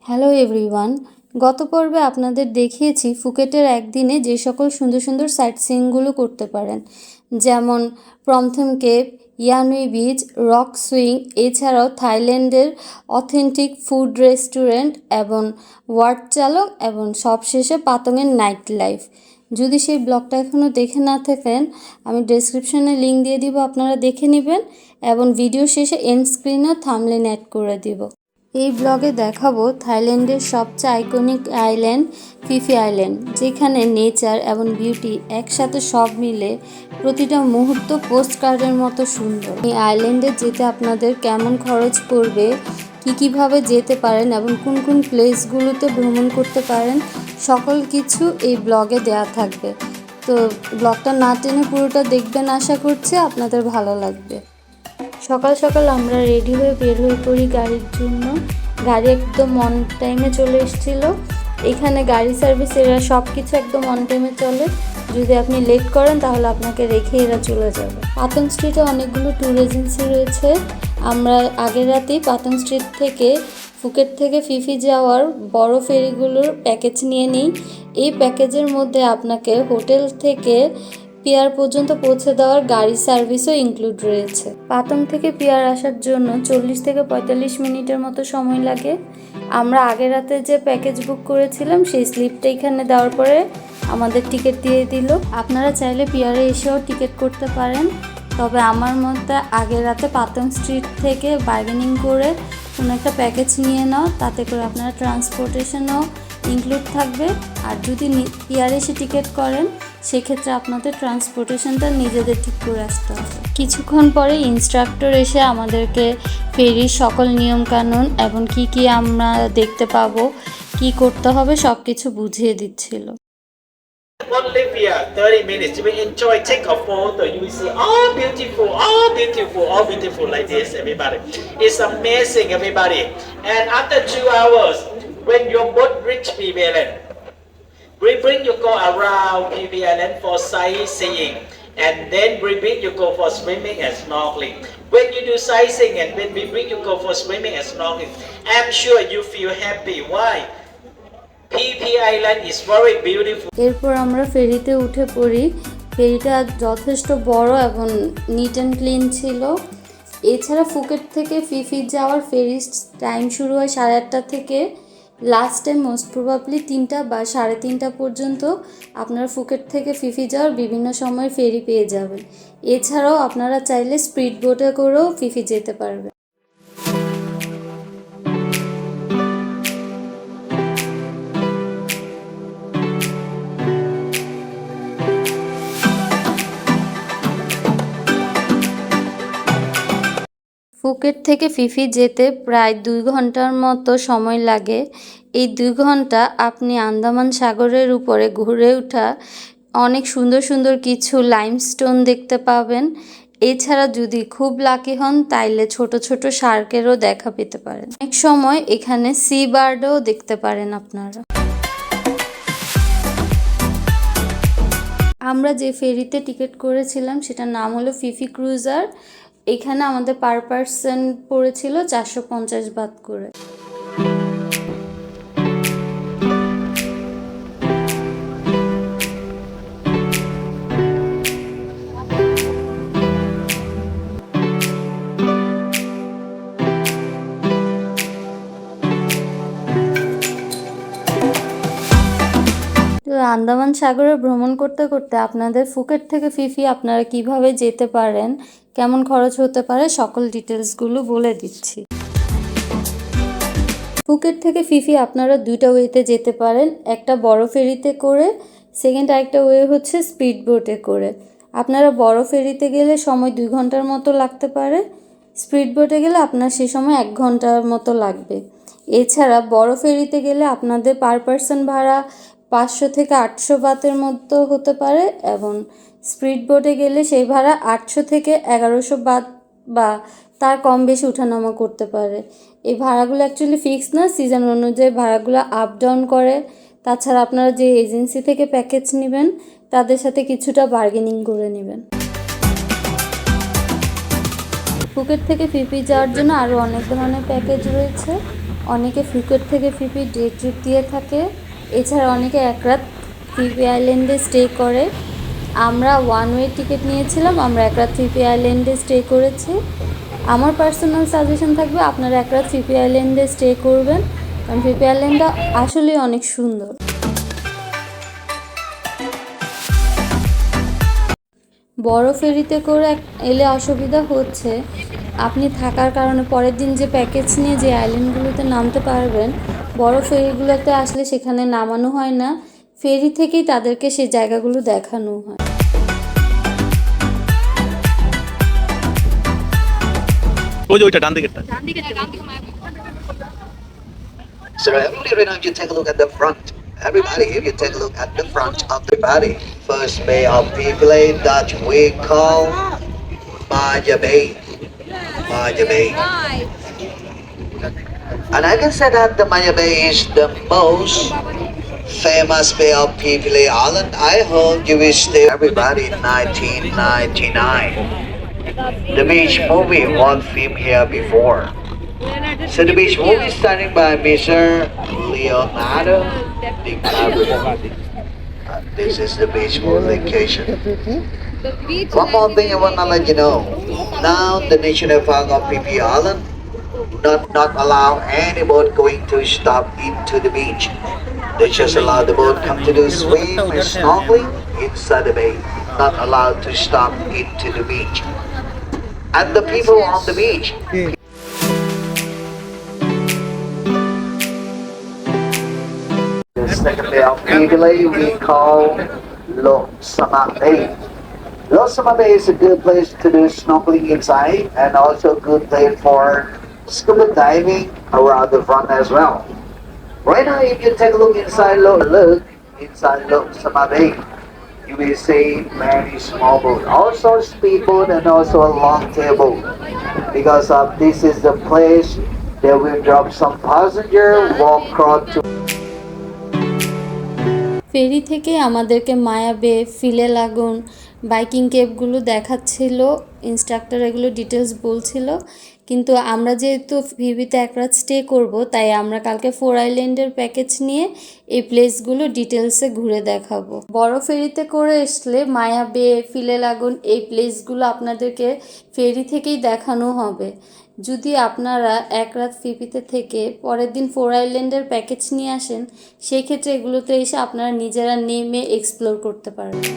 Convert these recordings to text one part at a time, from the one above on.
Hello everyone, গত পর্বে আপনাদের দেখিয়েছি ফুকেটের একদিনে যে সকল সুন্দর সুন্দর সাইট সিইংগুলো করতে পারেন, যেমন প্রমথম কেভ, ইয়ানুই বিচ, রক সুইং, এছাড়াও থাইল্যান্ডের অথেন্টিক ফুড রেস্টুরেন্ট এবং ওয়ার্ড চালক এবং সবশেষে পাতংয়ের নাইট লাইফ। যদি সেই ব্লগটা এখনও দেখে না থাকেন, আমি ডেসক্রিপশনে লিঙ্ক দিয়ে দিব, আপনারা দেখে নেবেন এবং ভিডিও শেষে এন্ড স্ক্রিনেও থাম্বনেল অ্যাড করে দিব। এই ব্লগে দেখাবো থাইল্যান্ডের সবচেয়ে আইকনিক আইল্যান্ড ফি ফি আইল্যান্ড, যেখানে নেচার এবং বিউটি একসাথে সব মিলে প্রতিটা মুহূর্ত পোস্টকার্ডের মতো সুন্দর। এই আইল্যান্ডে যেতে আপনাদের কেমন খরচ পড়বে, কীভাবে যেতে পারেন এবং কোন কোন প্লেসগুলোতে ভ্রমণ করতে পারেন, সকল কিছু এই ব্লগে দেওয়া থাকবে। তো ব্লগটা না টেনে পুরোটা দেখবেন, আশা করছি আপনাদের ভালো লাগবে। সকাল সকাল আমরা রেডি হয়ে বের হয়ে পড়ি গাড়ির জন্য। গাড়ি একদম অন টাইমে চলে এসেছিল। এখানে গাড়ি সার্ভিস এরা সব কিছু একদম অন টাইমে চলে। যদি আপনি লেট করেন তাহলে আপনাকে রেখে এরা চলে যাবে। পাতং স্ট্রিটে অনেকগুলো ট্যুর এজেন্সি রয়েছে। আমরা আগের রাতেই পাতং স্ট্রিট থেকে ফুকেট থেকে ফিফি যাওয়ার বড় ফেরিগুলোর প্যাকেজ নিয়ে নিই। এই প্যাকেজের মধ্যে আপনাকে হোটেল থেকে পিয়ার পর্যন্ত পৌঁছে দেওয়ার গাড়ি সার্ভিসও ইনক্লুড রয়েছে। পাতং থেকে পিয়ার আসার জন্য 40 থেকে 45 মিনিটের মতো সময় লাগে। আমরা আগের রাতে যে প্যাকেজ বুক করেছিলাম সেই স্লিপটা এখানে দেওয়ার পরে আমাদের টিকিট দিয়ে দিল। আপনারা চাইলে পিয়ারে এসেও টিকিট করতে পারেন, তবে আমার মতে আগের রাতে পাতং স্ট্রিট থেকে বার্গেনিং করে কোনো একটা প্যাকেজ নিয়ে নাও, তাতে করে আপনারা ট্রান্সপোর্টেশনও ইনক্লুড থাকবে। আর যদি পিয়ারে এসে টিকিট করেন সেক্ষেত্রে আপনাদের ট্রান্সপোর্টেশনটা নিজেদের ঠিক করে আসতে হবে। কিছুক্ষণ পরে ইনস্ট্রাক্টর এসে আমাদেরকে ফেরির সকল নিয়মকানুন এবং কি আমরা দেখতে পাবো, কি করতে হবে সব কিছু বুঝিয়ে দিচ্ছিল। Only here 30 minutes. You will enjoy, take a photo. You will see all beautiful, all beautiful, all beautiful like this, everybody. It's amazing, everybody. And after 2 hours, when your boat reach PV Island, we bring you go around PV Island for sightseeing. And then we bring you go for swimming and snorkeling. When you do sightseeing and when we bring you go for swimming and snorkeling, I'm sure you feel happy. Why? PP Island is very beautiful. এরপর আমরা ফেরিতে উঠে পড়ি। ফেরিটা যথেষ্ট বড় এবং neat and clean ছিল। এছাড়া Phuket থেকে ফিফি যাওয়ার ফেরি টাইম শুরু হয় 8:30 থেকে। লাস্ট টাইম মোস্ট প্রবাবলি 3টা বা 3:30 পর্যন্ত আপনারা ফুকেট থেকে ফিফি যাওয়ার বিভিন্ন সময় ফেরি পেয়ে যাবেন। এছাড়াও আপনারা চাইলে স্পিড বোটে করেও ফিফি যেতে পারবেন। ফুকেট থেকে ফিফি যেতে প্রায় 2 ঘন্টার মতো সময় লাগে। এই 2 ঘন্টা আপনি আন্দামান সাগরের উপরে ঘুরে ওঠা অনেক সুন্দর সুন্দর কিছু লাইমস্টোন দেখতে পাবেন। এছাড়া যদি খুব লাকি হন তাইলে ছোট ছোট শার্কেরও দেখা পেতে পারেন। অনেক সময় এখানে সি বার্ডও দেখতে পারেন আপনারা। আমরা যে ফেরিতে টিকিট করেছিলাম সেটার নাম হলো ফিফি ক্রুজার। এখানে আমাদের পার পার্সন পড়েছিল 450 বাত করে। আন্দামান সাগরে ভ্রমণ করতে করতে আপনাদের ফুকেট থেকে ফিফি আপনারা কিভাবে যেতে পারেন, কেমন খরচ হতে পারে সকল ডিটেলসগুলো বলে দিচ্ছি। ফুকেট থেকে ফিফি আপনারা 2টা ওয়েতে যেতে পারেন, একটা বড় ফেরিতে করে, সেকেন্ড আরেকটা ওয়ে হচ্ছে স্পিড বোটে করে। আপনারা বড় ফেরিতে গেলে সময় 2 ঘন্টার মতো লাগতে পারে, স্পিড বোটে গেলে আপনার সে সময় 1 ঘন্টার মতো লাগবে। এছাড়া বড় ফেরিতে গেলে আপনাদের পার পার্সন ভাড়া 500 থেকে 800 বাতের মতো হতে পারে এবং স্পিড বোটে গেলে সেই ভাড়া 800 থেকে 1100 বাত বা তার কম বেশি উঠানামা করতে পারে। এই ভাড়াগুলো অ্যাকচুয়ালি ফিক্স না, সিজন অনুযায়ী ভাড়াগুলো আপ ডাউন করে। তাছাড়া আপনারা যে এজেন্সি থেকে প্যাকেজ নেবেন তাদের সাথে কিছুটা বার্গেনিং করে নেবেন। ফুকেট থেকে ফিফি যাওয়ার জন্য আরও অনেক ধরনের প্যাকেজ রয়েছে। অনেকে ফুকেট থেকে ফিফি ডে ট্রিপ দিয়ে থাকে, এছাড়া অনেকে এক রাত ফিফি আইল্যান্ডে স্টে করে। আমরা ওয়ান ওয়ে টিকিট নিয়েছিলাম, আমরা এক রাত ফিফি আইল্যান্ডে স্টে করেছি। আমার পার্সোনাল সাজেশন থাকবে আপনারা এক রাত ফিফি আইল্যান্ডে স্টে করবেন, কারণ ফিফি আইল্যান্ডটা আসলেই অনেক সুন্দর। বড় ফেরিতে করে এলে অসুবিধা হচ্ছে, আপনি থাকার কারণে পরের দিন যে প্যাকেজ নিয়ে যে আইল্যান্ডগুলোতে নামতে পারবেন, বড় ফেরিগুলোতে আসলে সেখানে নামানো হয় না, ফেরি থেকেই তাদেরকে সেই জায়গাগুলো দেখানো হয়। So everybody right now, you take a look at the front. Everybody, if you take a look at the front of the body, first bay of people that we call Maya Bay. Maya Bay. And I can say that the Maya Bay is the most famous bay of People Island. I hope you will stay everybody in 1999. The beach movie was filmed here before. So the beach movie starting by Mr. Leonardo DiCaprio. This is the beach movie location. One more thing I want to let you know. Now the National Park of Phi Phi Island not allow any boat going to stop into the beach. They just allow the boat come to do swim and snorkeling inside the bay. Not allowed to stop into the beach. And the people on the beach. The second day of Piglet we call Lo Sama Bay. Lo Sama Bay is a good place to do snorkeling inside and also a good place for scuba diving around the front as well. Right now, if you take a look inside Lo Sama Bay, you will see many small boats, also speedboat and also a long tail boat. Because of this is the place that will drop some passenger, walk across to. ফেরি থেকে আমাদেরকে মায়া বে, ফিলে লাগুন, biking কেভগুলো দেখাচ্ছিল, instructor এগুলো details বলছিল। কিন্তু আমরা যেহেতু ফিবিতে এক রাত স্টে করব, তাই আমরা কালকে 4 আইল্যান্ডের প্যাকেজ নিয়ে এই প্লেসগুলো ডিটেলসে ঘুরে দেখাবো। বড় ফেরিতে করে আসলে মায়া বে, ফিলে লাগুন এই প্লেসগুলো আপনাদেরকে ফেরি থেকেই দেখানো হবে। যদি আপনারা এক রাত ফিফিতে থেকে পরের দিন 4 আইল্যান্ডের প্যাকেজ নিয়ে আসেন, সেই ক্ষেত্রে এগুলোতে এসে আপনারা নিজেরা নেমে এক্সপ্লোর করতে পারবেন।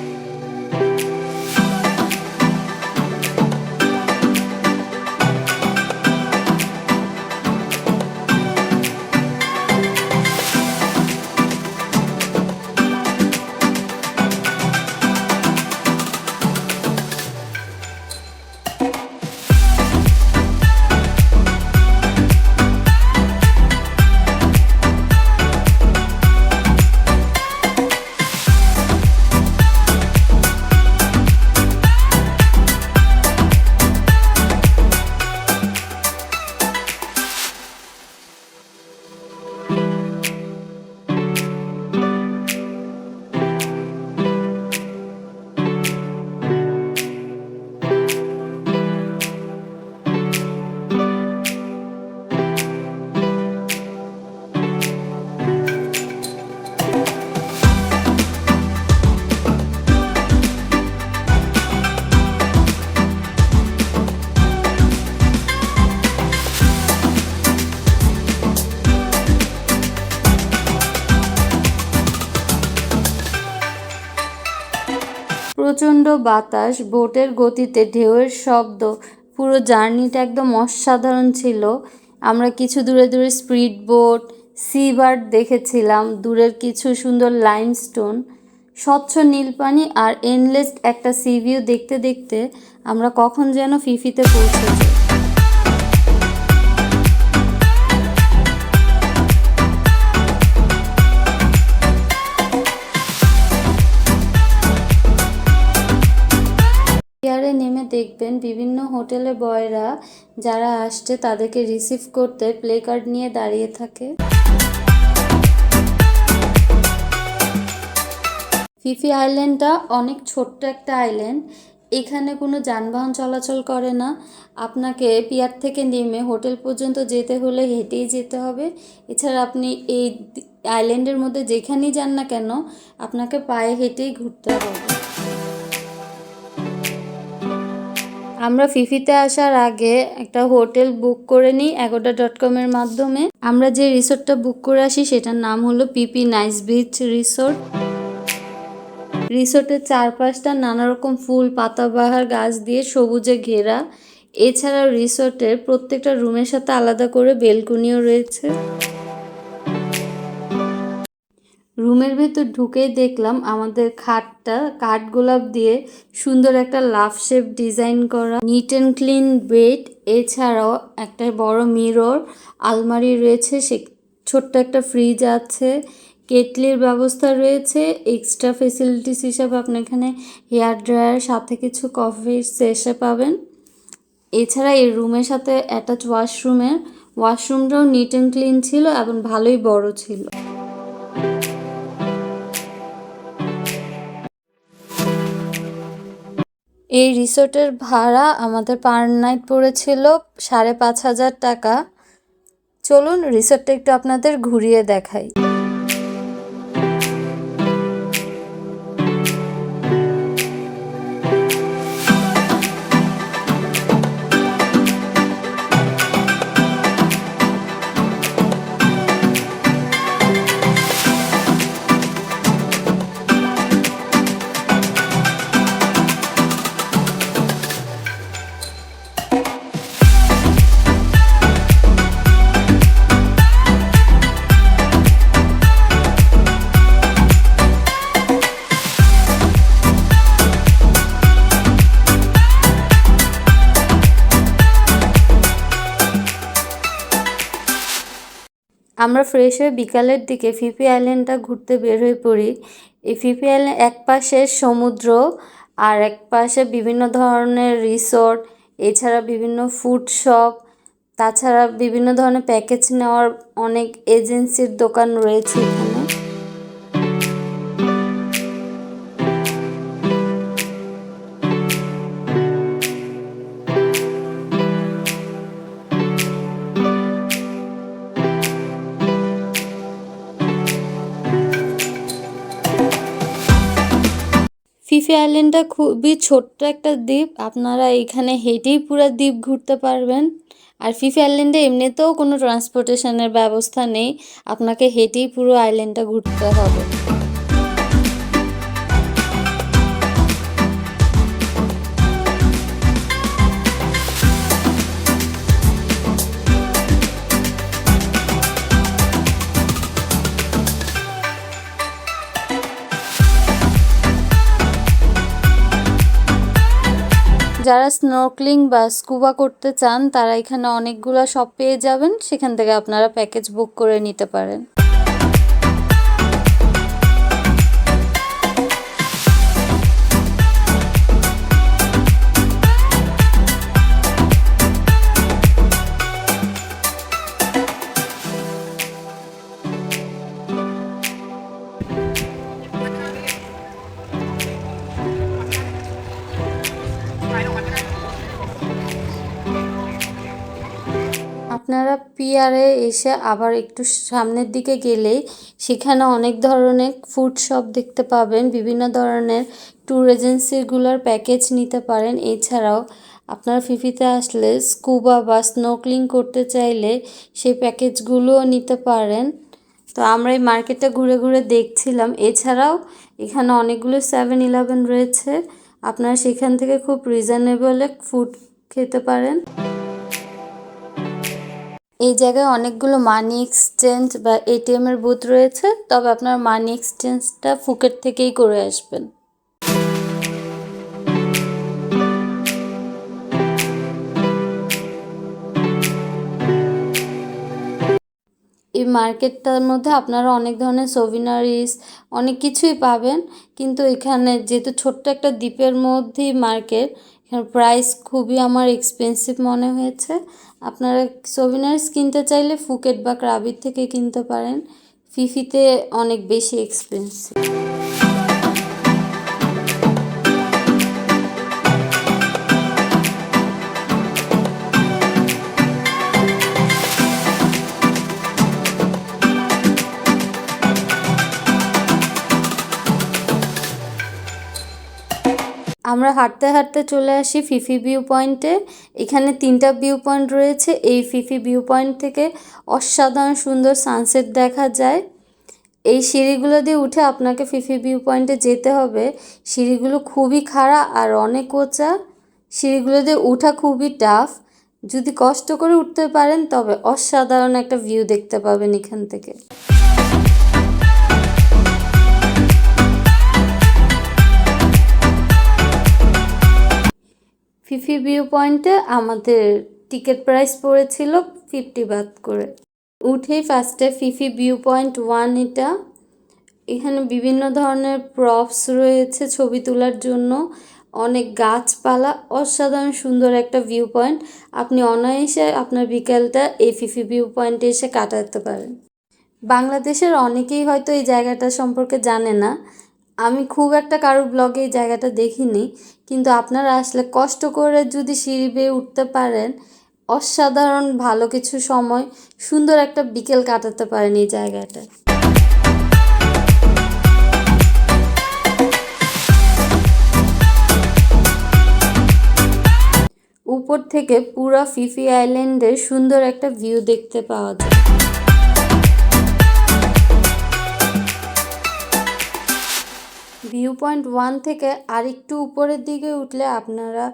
প্রচণ্ড বাতাস, বোটের গতিতে ঢেউয়ের শব্দ, পুরো জার্নিটা একদম অসাধারণ ছিল। আমরা কিছু দূরে দূরে স্পিড বোট, সি বার্ড দেখেছিলাম, দূরের কিছু সুন্দর লাইমস্টোন, স্বচ্ছ নীল পানি আর এন্ডলেস একটা সি ভিউ দেখতে দেখতে আমরা কখন যেন ফিফিতে পৌঁছেছি। পিয়ারে নেমে দেখবেন বিভিন্ন হোটেলে বয়রা যারা আসছে তাদেরকে রিসিভ করতে প্লে কার্ড নিয়ে দাঁড়িয়ে থাকে। ফিফি আইল্যান্ডটা অনেক ছোট্ট একটা আইল্যান্ড, এখানে কোনো যানবাহন চলাচল করে না। আপনাকে পিয়ার থেকে নেমে হোটেল পর্যন্ত যেতে হলে হেঁটেই যেতে হবে। এছাড়া আপনি এই আইল্যান্ডের মধ্যে যেখানেই যান না কেন আপনাকে পায়ে হেঁটেই ঘুরতে হবে। আমরা ফিফিতে আসার আগে একটা হোটেল বুক করে নিই agoda.com-এর মাধ্যমে। আমরা যে রিসোর্টটা বুক করে আসি সেটার নাম হলো পিপি নাইস বিচ রিসোর্ট। রিসোর্টের চারপাশটা নানা রকম ফুল পাতাবাহার গাছ দিয়ে সবুজে ঘেরা। এছাড়াও রিসোর্টের প্রত্যেকটা রুমের সাথে আলাদা করে বেলকনিও রয়েছে। রুমের ভেতর ঢুকেই দেখলাম আমাদের খাটটা কাঠগোলাপ দিয়ে সুন্দর একটা লাভ শেপ ডিজাইন করা, নিট অ্যান্ড ক্লিন বেড। এছাড়াও একটা বড় মিরর, আলমারি রয়েছে, সে ছোট্ট একটা ফ্রিজ আছে, কেটলির ব্যবস্থা রয়েছে। এক্সট্রা ফেসিলিটিস হিসাবে আপনি এখানে হেয়ার ড্রায়ার সাথে কিছু কফি সেশে পাবেন। এছাড়া এই রুমের সাথে অ্যাটাচ ওয়াশরুমটাও নিট অ্যান্ড ক্লিন ছিল এবং ভালোই বড় ছিল। এই রিসোর্টের ভাড়া আমাদের পার নাইট পড়েছিল 5,500 টাকা। চলুন রিসোর্টটা একটু আপনাদের ঘুরিয়ে দেখাই। আমরা ফ্রেশ হয়ে বিকালের দিকে ফিফি আইল্যান্ডটা ঘুরতে বের হয়ে পড়ি। এই ফিফি আইল্যান্ড এক পাশে সমুদ্র আর এক পাশে বিভিন্ন ধরনের রিসোর্ট, এছাড়া বিভিন্ন ফুড শপ, তাছাড়া বিভিন্ন ধরনের প্যাকেজ নেওয়ার অনেক এজেন্সির দোকান রয়েছে এখানে। ফিফি আইল্যান্ডটা খুবই ছোট্ট একটা দ্বীপ, আপনারা এখানে হেঁটেই পুরো দ্বীপ ঘুরতে পারবেন। আর ফিফি আইল্যান্ডে এমনিতেও কোনো ট্রান্সপোর্টেশনের ব্যবস্থা নেই, আপনাকে হেঁটেই পুরো আইল্যান্ডটা ঘুরতে হবে। যারা স্নর্কেলিং বা স্কুবা করতে চান তারা এখানে অনেকগুলো শপ পেয়ে যাবেন, সেখান থেকে আপনারা প্যাকেজ বুক করে নিতে পারেন। আপনারা পিয়ারে এসে আবার একটু সামনের দিকে গেলেই সেখানে অনেক ধরনের ফুড শপ দেখতে পাবেন, বিভিন্ন ধরনের ট্যুর এজেন্সিগুলোর প্যাকেজ নিতে পারেন। এছাড়াও আপনারা ফিফিতে আসলে স্কুবা বা স্নোর্কেলিং করতে চাইলে সেই প্যাকেজগুলোও নিতে পারেন। তো আমরা এই মার্কেটটা ঘুরে ঘুরে দেখছিলাম। এছাড়াও এখানে অনেকগুলো 7-Eleven রয়েছে, আপনারা সেখান থেকে খুব রিজনেবলে ফুড খেতে পারেন। এই জায়গায় অনেকগুলো মানি এক্সচেঞ্জ বা এটিএমের বুথ রয়েছে, তবে আপনার মানি এক্সচেঞ্জটা ফুকেট থেকেই করে আসবেন। এই মার্কেটটার মধ্যে আপনারা অনেক ধরনের সোভিনারিস অনেক কিছুই পাবেন, কিন্তু এখানে যেহেতু ছোট্ট একটা দ্বীপের মধ্যেই মার্কেট, এখানে প্রাইস খুবই আমার এক্সপেন্সিভ মনে হয়েছে। আপনারা সোভিনারিস কিনতে চাইলে ফুকেট বা ক্রাবির থেকে কিনতে পারেন, ফিফিতে অনেক বেশি এক্সপেন্সিভ। আমরা হাঁটতে হাঁটতে চলে আসি ফিফি ভিউ পয়েন্টে। এখানে 3টা ভিউ পয়েন্ট রয়েছে। এই ফিফি ভিউ পয়েন্ট থেকে অসাধারণ সুন্দর সানসেট দেখা যায়। এই সিঁড়িগুলো দিয়ে উঠে আপনাকে ফিফি ভিউ পয়েন্টে যেতে হবে। সিঁড়িগুলো খুবই খাড়া আর অনেক উঁচা। সিঁড়িগুলো দিয়ে ওঠা খুবই টাফ। যদি কষ্ট করে উঠতে পারেন তবে অসাধারণ একটা ভিউ দেখতে পাবেন এখান থেকে। ফিফি ভিউ পয়েন্টে আমাদের টিকিট প্রাইস পড়েছিল 50 বাত করে। উঠেই ফার্স্টে ফিফি ভিউ পয়েন্ট 1 এটা। এখানে বিভিন্ন ধরনের প্রপস রয়েছে ছবি তোলার জন্য, অনেক গাছপালা, অসাধারণ সুন্দর একটা ভিউ পয়েন্ট। আপনি অনায়াসে আপনার বিকেলটা এই ফিফি ভিউ পয়েন্টে এসে কাটাতে পারেন। বাংলাদেশের অনেকেই হয়তো এই জায়গাটা সম্পর্কে জানে না। আমি খুব একটা কারোর ব্লগে এই জায়গাটা দেখিনি, কিন্তু আপনারা আসলে কষ্ট করে যদি সিঁড়ি বেয়ে উঠতে পারেন, অসাধারণ ভালো কিছু সময়, সুন্দর একটা বিকেল কাটাতে পারেন এই জায়গাটায়। উপর থেকে পুরো ফিফি আইল্যান্ডের সুন্দর একটা ভিউ দেখতে পাওয়া যায়। ভিউ পয়েন্ট 1 থেকে আরেকটু উপরের দিকে উঠলে আপনারা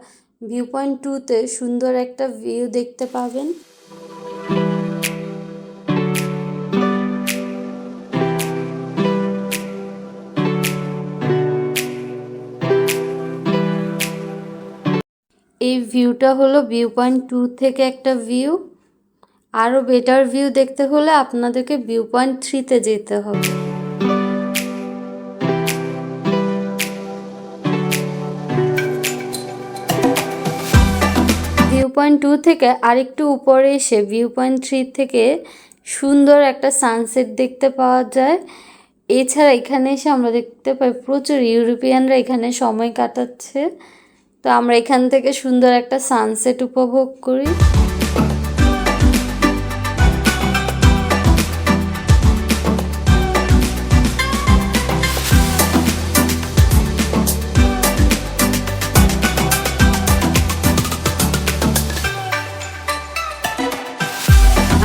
ভিউ পয়েন্ট 2তে সুন্দর একটা ভিউ দেখতে পাবেন। এই ভিউটা হলো ভিউ পয়েন্ট 2 থেকে একটা ভিউ। আরও বেটার ভিউ দেখতে হলে আপনাদেরকে ভিউ পয়েন্ট 3তে যেতে হবে। ভিউ পয়েন্ট 2 থেকে আরেকটু উপরে এসে ভিউ পয়েন্ট 3 থেকে সুন্দর একটা সানসেট দেখতে পাওয়া যায়। এছাড়া এখানে এসে আমরা দেখতে পাই প্রচুর ইউরোপিয়ানরা এখানে সময় কাটাচ্ছে। তো আমরা এখান থেকে সুন্দর একটা সানসেট উপভোগ করি।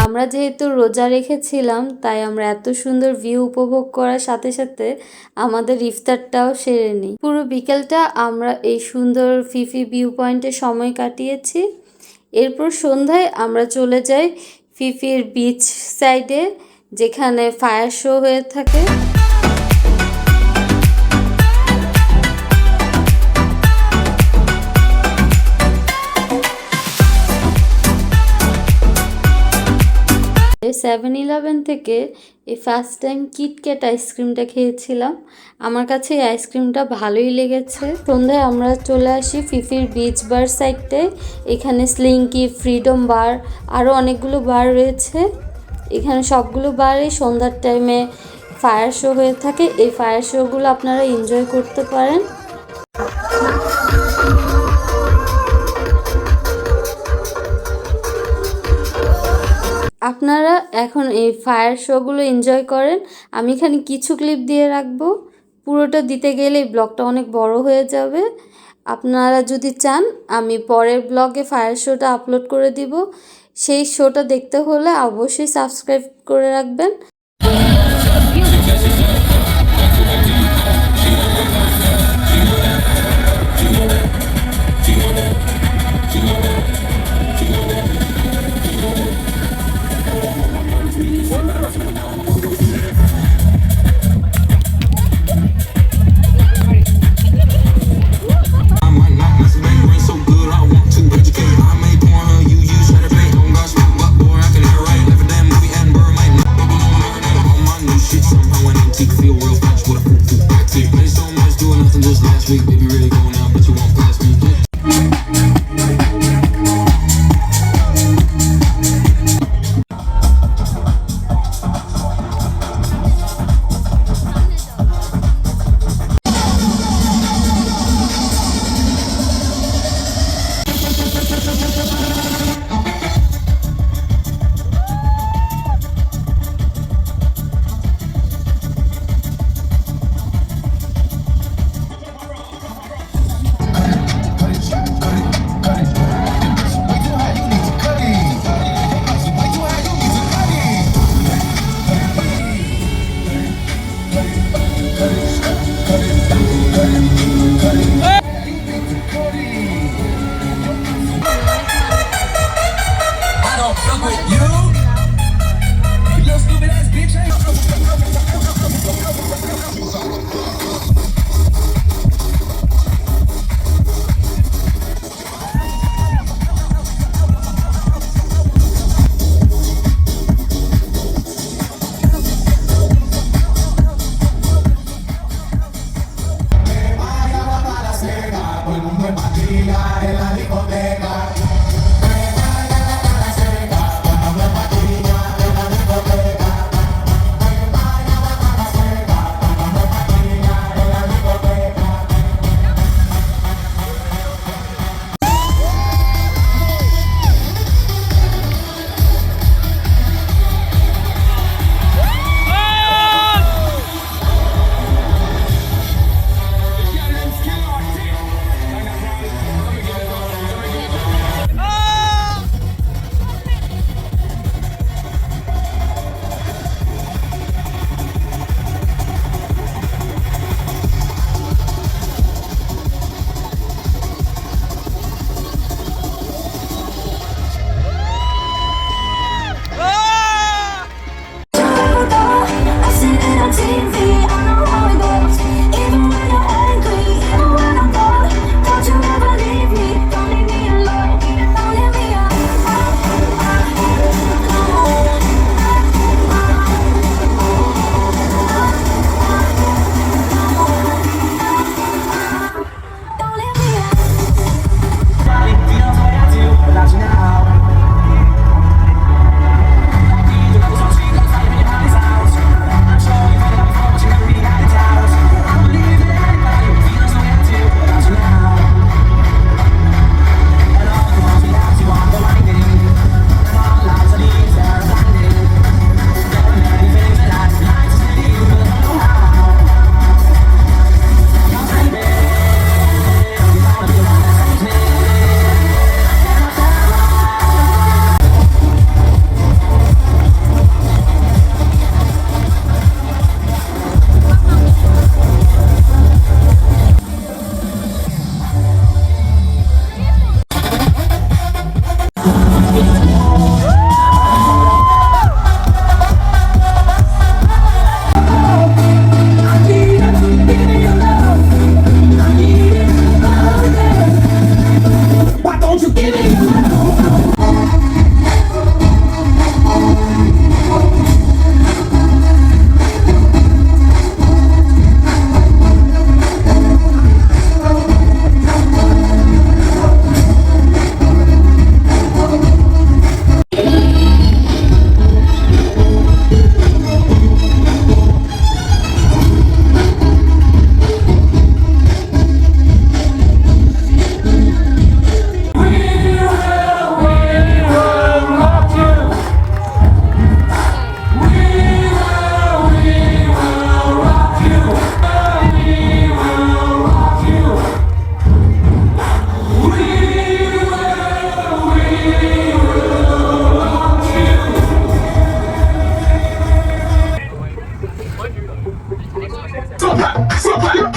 আমরা যেহেতু রোজা রেখেছিলাম তাই আমরা এত সুন্দর ভিউ উপভোগ করার সাথে সাথে আমাদের ইফতারটাও সেরে নিই। পুরো বিকেলটা আমরা এই সুন্দর ফিফি ভিউ পয়েন্টে সময় কাটিয়েছি। এরপর সন্ধ্যায় আমরা চলে যাই ফিফির বিচ সাইডে, যেখানে ফায়ার শো হয়ে থাকে। এই 7-Eleven থেকে এই ফার্স্ট টাইম কিটক্যাট আইসক্রিমটা খেয়েছিলাম। আমার কাছে এই আইসক্রিমটা ভালোই লেগেছে। সন্ধ্যায় আমরা চলে আসি ফিফির বিচ বার সাইডে। এখানে স্লিংকি, ফ্রিডম বার, আরও অনেকগুলো বার রয়েছে। এখানে সবগুলো বারে সন্ধ্যার টাইমে ফায়ার শো হয়ে থাকে। এই ফায়ার শোগুলো আপনারা এনজয় করতে পারেন। আপনারা এখন এই ফায়ার শোগুলো এনজয় করেন। আমি এখানে কিছু ক্লিপ দিয়ে রাখবো, পুরোটা দিতে গেলে এই ব্লগটা অনেক বড় হয়ে যাবে। আপনারা যদি চান আমি পরের ব্লগে ফায়ার শোটা আপলোড করে দিব। সেই শোটা দেখতে হলে অবশ্যই সাবস্ক্রাইব করে রাখবেন।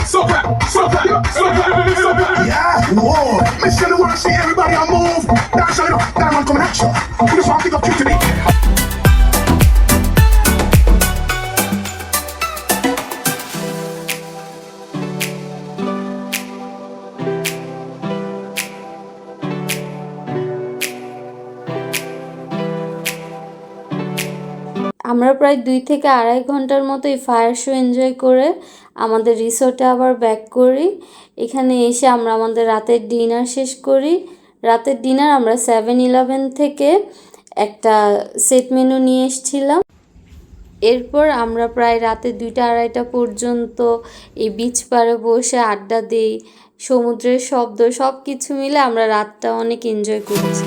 So clap, so clap, so clap, so clap. Yeah, whoa. Mission the world, see everybody on move. Dance a little, that man coming at you. We just want to pick up QTV. আমরা প্রায় 2 থেকে 2.5 ঘন্টার মতো এই fire show enjoy করে আমাদের রিসোর্টে আবার ব্যাক করি। এখানে এসে আমরা আমাদের রাতের ডিনার শেষ করি। রাতের ডিনার আমরা 7-Eleven থেকে একটা সেট মেনু নিয়ে এসেছিলাম। এরপর আমরা প্রায় রাতে 2টা-2:30টা পর্যন্ত এই বিচ পাড়ে বসে আড্ডা দিই। সমুদ্রের শব্দ সব কিছু মিলে আমরা রাতটা অনেক এনজয় করেছি।